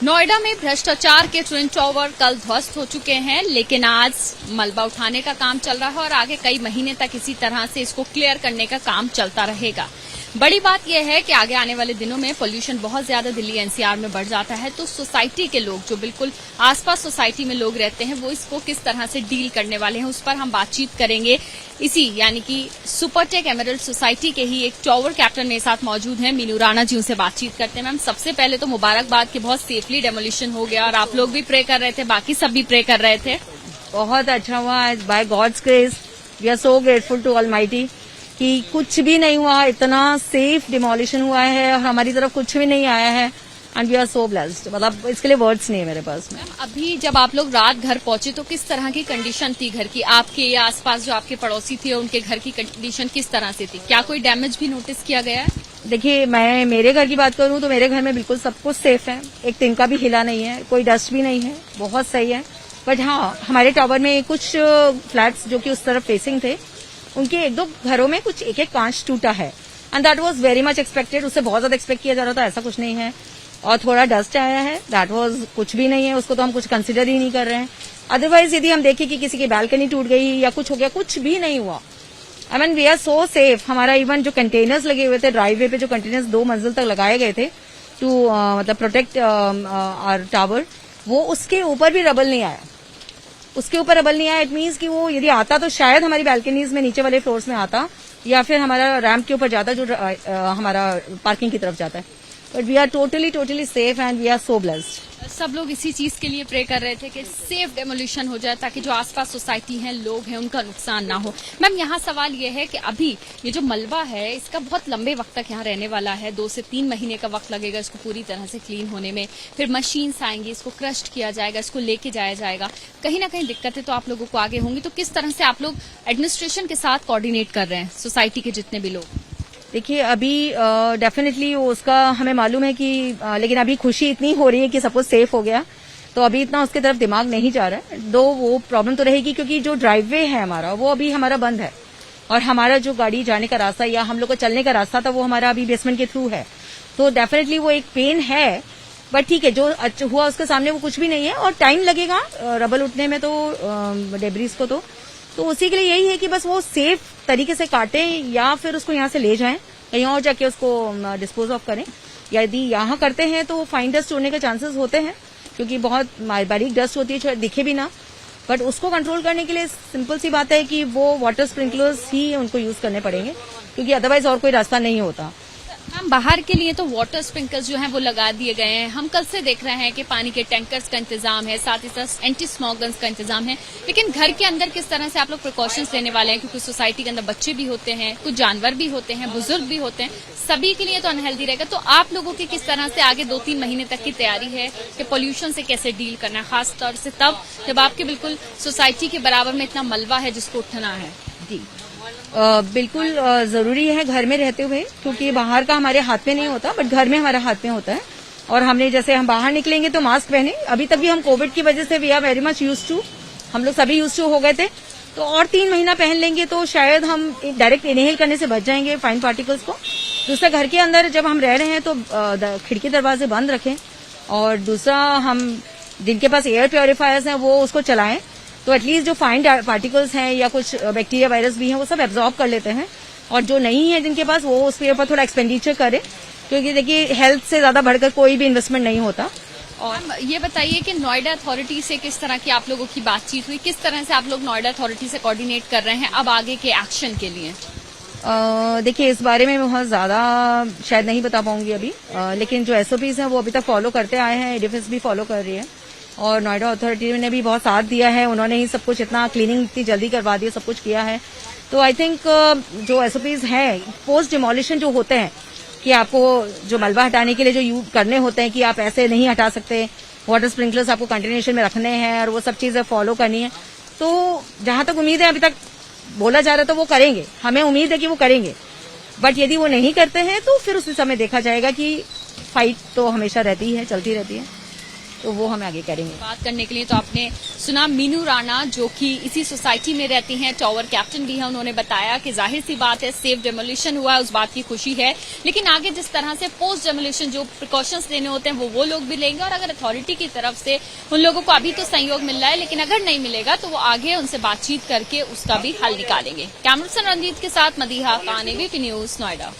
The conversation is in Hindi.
नोएडा में भ्रष्टाचार के ट्विन टावर कल ध्वस्त हो चुके हैं, लेकिन आज मलबा उठाने का काम चल रहा है और आगे कई महीने तक इसी तरह से इसको क्लियर करने का काम चलता रहेगा। बड़ी बात यह है कि आगे आने वाले दिनों में पोल्यूशन बहुत ज्यादा दिल्ली एनसीआर में बढ़ जाता है, तो सोसाइटी के लोग जो बिल्कुल आसपास सोसाइटी में लोग रहते हैं वो इसको किस तरह से डील करने वाले हैं, उस पर हम बातचीत करेंगे। इसी यानी कि सुपरटेक एमरल्ड सोसाइटी के ही एक टावर कैप्टन मेरे साथ मौजूद हैं, मीनू राणा जी, उनसे बातचीत करते हैं। मैम, सबसे पहले तो मुबारकबाद कि बहुत सेफली डेमोलिशन हो गया और आप लोग भी प्रे कर रहे थे, बाकी सब भी प्रे कर रहे थे। बहुत अच्छा हुआ, by God's grace we are so grateful to almighty कि कुछ भी नहीं हुआ, इतना सेफ डिमोलिशन हुआ है और हमारी तरफ कुछ भी नहीं आया है and we are so blessed. मतलब इसके लिए वर्ड्स नहीं है मेरे पास में। अभी जब आप लोग रात घर पहुंचे तो किस तरह की कंडीशन थी घर की, आपके या आसपास जो आपके पड़ोसी थे उनके घर की कंडीशन किस तरह से थी? क्या कोई डैमेज भी नोटिस किया गया है? देखिए, मैं मेरे घर की बात करूं तो मेरे घर में बिल्कुल सब कुछ सेफ है, एक तिनका भी हिला नहीं है, कोई डस्ट भी नहीं है, बहुत सही है। बट हाँ, हमारे टावर में कुछ फ्लैट्स जो कि उस तरफ फेसिंग थे, उनके एक दो घरों में कुछ एक कांच टूटा है and that was very much expected. उससे बहुत ज्यादा एक्सपेक्ट किया जा रहा था, ऐसा कुछ नहीं है। और थोड़ा डस्ट आया है, दैट वाज कुछ भी नहीं है, उसको तो हम कुछ कंसिडर ही नहीं कर रहे हैं। अदरवाइज यदि हम देखें कि किसी की बालकनी टूट गई या कुछ हो गया, कुछ भी नहीं हुआ। I mean we are so safe. हमारा इवन जो कंटेनर्स लगे हुए थे ड्राइववे पे, जो कंटेनर्स 2 मंजिल तक लगाए गए थे टू मतलब प्रोटेक्ट आवर टावर, वो उसके ऊपर भी रबल नहीं आया। उसके ऊपर रबल नहीं आया, इट मीन्स कि वो यदि आता तो शायद हमारी बैल्कनीज में नीचे वाले फ्लोर्स में आता या फिर हमारा रैंप के ऊपर जाता जो हमारा पार्किंग की तरफ जाता है। But we are totally safe and we are so blessed. सब लोग इसी चीज के लिए प्रे कर रहे थे कि सेफ डेमोलिशन हो जाए ताकि जो आसपास सोसाइटी है, लोग हैं, उनका नुकसान ना हो। मैम, यहाँ सवाल ये है कि अभी ये जो मलबा है इसका बहुत लंबे वक्त तक यहाँ रहने वाला है, 2 से 3 महीने का वक्त लगेगा इसको पूरी तरह से क्लीन होने में। फिर मशीन्स आएंगी, इसको क्रस्ट किया जाएगा, इसको लेके जाया जाएगा। कहीं ना कहीं दिक्कतें तो आप लोगों को आगे होंगी, तो किस तरह से आप लोग एडमिनिस्ट्रेशन के साथ कोऑर्डिनेट कर रहे हैं, सोसाइटी के जितने भी लोग? देखिए, अभी डेफिनेटली उसका हमें मालूम है कि लेकिन अभी खुशी इतनी हो रही है कि सब कुछ सेफ हो गया, तो अभी इतना उसकी तरफ दिमाग नहीं जा रहा है। दो वो प्रॉब्लम तो रहेगी क्योंकि जो ड्राइववे है हमारा वो अभी हमारा बंद है और हमारा जो गाड़ी जाने का रास्ता या हम लोग को चलने का रास्ता था वो हमारा अभी बेसमेंट के थ्रू है, तो डेफिनेटली वो एक पेन है। बट ठीक है, जो हुआ उसके सामने वो कुछ भी नहीं है और टाइम लगेगा रबल उठने में, तो डेब्रिस को तो उसी के लिए यही है कि बस वो सेफ तरीके से काटें या फिर उसको यहाँ से ले जाएं, कहीं और जाके उसको डिस्पोज ऑफ करें। यदि यहाँ करते हैं तो फाइन डस्ट होने के चांसेस होते हैं क्योंकि बहुत बारीक डस्ट होती है, शायद दिखे भी ना। बट उसको कंट्रोल करने के लिए सिंपल सी बात है कि वो वाटर स्प्रिंकलर्स ही उनको यूज करने पड़ेंगे क्योंकि अदरवाइज और कोई रास्ता नहीं होता। मैम, बाहर के लिए तो वाटर स्प्रिंकलर्स जो हैं वो लगा दिए गए हैं। हम कल से देख रहे हैं कि पानी के टैंकर्स का इंतजाम है, साथ ही साथ एंटी स्मॉग गन्स का इंतजाम है। लेकिन घर के अंदर किस तरह से आप लोग प्रिकॉशंस लेने वाले हैं, क्योंकि सोसाइटी के अंदर बच्चे भी होते हैं, कुछ जानवर भी होते हैं, बुजुर्ग भी होते हैं, सभी के लिए तो अनहेल्दी रहेगा। तो आप लोगों की किस तरह से आगे 2-3 महीने तक की तैयारी है कि पोल्यूशन से कैसे डील करना है, खासतौर से तब जब आपके बिल्कुल सोसाइटी के बराबर में इतना मलबा है जिसको उठना है? जी, बिल्कुल जरूरी है घर में रहते हुए, क्योंकि बाहर का हमारे हाथ में नहीं होता बट घर में हमारे हाथ में होता है। और हमने जैसे हम बाहर निकलेंगे तो मास्क पहने, अभी तक भी हम कोविड की वजह से we are very much use to, हम लोग सभी यूज टू हो गए थे, तो और 3 महीना पहन लेंगे तो शायद हम डायरेक्ट इनहेल करने से बच जाएंगे फाइन पार्टिकल्स को। दूसरा, घर के अंदर जब हम रह रहे हैं तो खिड़की दरवाजे बंद रखें और दूसरा, हम जिनके पास एयर प्योरीफायर्स हैं वो उसको चलाएं, तो एटलीस्ट जो फाइन पार्टिकल्स हैं या कुछ बैक्टीरिया वायरस भी हैं वो सब एब्जॉर्ब कर लेते हैं। और जो नहीं है जिनके पास, वो उसके ऊपर थोड़ा एक्सपेंडिचर करें, क्योंकि देखिए हेल्थ से ज्यादा बढ़कर कोई भी इन्वेस्टमेंट नहीं होता। और ये बताइए कि नोएडा अथॉरिटी से किस तरह की आप लोगों की बातचीत हुई, किस तरह से आप लोग नोएडा अथॉरिटी से कोऑर्डिनेट कर रहे हैं अब आगे के एक्शन के लिए? देखिए, इस बारे में बहुत ज्यादा शायद नहीं बता पाऊंगी अभी, लेकिन जो एसओपीज हैं वो अभी तक फॉलो करते आए हैं, एडीएफएस भी फॉलो कर रही है और नोएडा अथॉरिटी ने भी बहुत साथ दिया है। उन्होंने ही सब कुछ इतना क्लीनिंग इतनी जल्दी करवा दी, सब कुछ किया है। तो आई थिंक जो एसओपीज हैं पोस्ट डिमोलिशन जो होते हैं कि आपको जो मलबा हटाने के लिए जो यूज करने होते हैं कि आप ऐसे नहीं हटा सकते, वाटर स्प्रिंकलर्स आपको कंटिन्यूएशन में रखने हैं और वो सब चीजें फॉलो करनी है। तो जहां तक उम्मीद है, अभी तक बोला जा रहा है तो वो करेंगे, हमें उम्मीद है कि वो करेंगे। बट यदि वो नहीं करते हैं तो फिर उसी समय देखा जाएगा कि फाइट तो हमेशा रहती है, चलती रहती है। तो वो हम आगे करेंगे। बात करने के लिए तो आपने सुना मीनू राणा, जो कि इसी सोसाइटी में रहती हैं, टावर कैप्टन भी है। उन्होंने बताया कि जाहिर सी बात है सेफ डेमोलिशन हुआ है, उस बात की खुशी है, लेकिन आगे जिस तरह से पोस्ट डेमोलिशन जो प्रिकॉशंस लेने होते हैं वो लोग भी लेंगे। और अगर अथॉरिटी की तरफ से उन लोगों को अभी तो सहयोग मिल रहा है, लेकिन अगर नहीं मिलेगा तो वो आगे उनसे बातचीत करके उसका भी हल निकालेंगे। कैमरा पर्सन रंजीत के साथ मदीहा खान, एबीपी न्यूज, नोएडा।